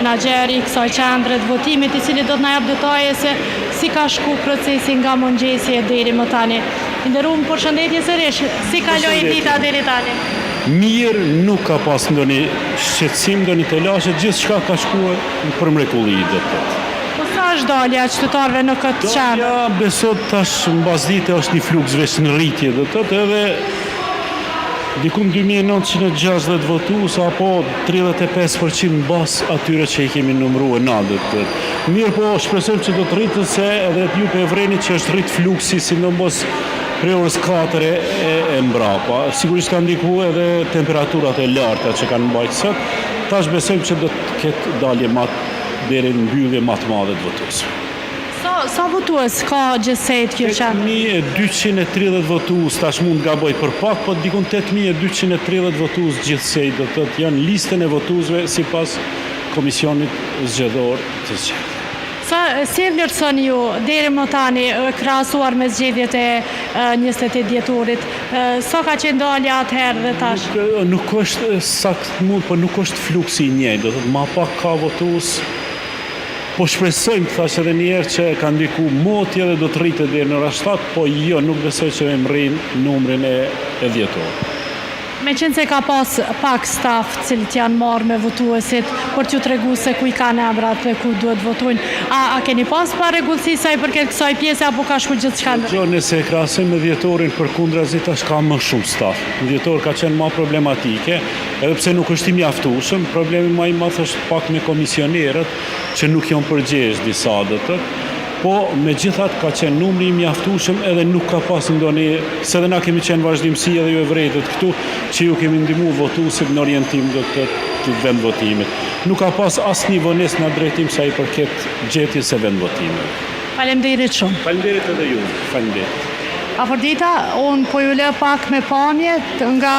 Menaxheri i kësaj qendre të votimit, i cili do të na jap detaje se si ka shku procesi nga mëngjesja deri më tani. Nderuar, përshëndetje sërish. Si kaloi dita deri tani? Mirë, nuk ka pas ndonjë shqetësim, ndonjë telashe, gjithçka ka shkuar për mrekulli, do të thotë. Po sa është dalja e qytetarëve në këtë qendër? Ja, besoj tash mbas dite është një fluks veç në rritje, do të thotë, edhe dikum 2960 votues apo 35% mbas atyre që i kemi numëruar na, do të thotë. Mirë, po shpresojmë që do të rritet se edhe ju pe vreni që është rrit fluksi, sidomos prej orës 4 e mbrapa. Sigurisht ka ndikuar edhe temperaturat e larta që kanë mbajtur sot. Tash besojmë që do të ketë dalje deri në mbyllje më të madhe të votuesve. Sa votues ka gjithsejt kjo qendër? 8230 votues, tash mund të gaboj për pak, po dikun 8230 votues gjithsej, do të thotë janë listën e votuesve sipas komisionit zgjedhor të zgjedhur. Si e vlerësoni ju deri më tani krahasuar me zgjedhjet e 28 dhjetorit? Sa ka qenë dalja atëherë dhe tash? Nuk është saktë po nuk është fluksi i njëjtë, do të thotë më pak ka votues. Po shpresojmë, thash edhe një herë, që ka ndiku moti edhe do të rritet deri në oras 7, po jo, nuk besoj që me rrin numrin e dhjetor. Meqense se ka pas pak staf cilët janë marrë me votuesit për t'ju tregu se ku i kanë emrat dhe ku duhet votojnë, a keni pas pa rregullsi sa i përket kësaj pjese apo ka shku gjithçka? Jo, nëse e krahasojmë me dhjetorin, përkundrazi tash ka më shumë staf. Dhjetor ka qenë më problematike, edhe pse nuk është i mjaftueshëm. Problemi më i madh është pak me komisionerët që nuk janë përgjegjës disa, do të thotë. Po, megjithatë ka qenë numri i mjaftueshëm edhe nuk ka pas ndonjë, se edhe na kemi qenë vazhdimsi edhe ju e vërejtët këtu, që ju kemi ndihmuar votuesit në orientim do të vend votimit. Nuk ka pas asnjë vonesë në drejtim sa i përket gjetjes së vend votimit. Faleminderit shumë. Faleminderit edhe ju. Faleminderit. Afërdita, unë po ju lë pak me pamje nga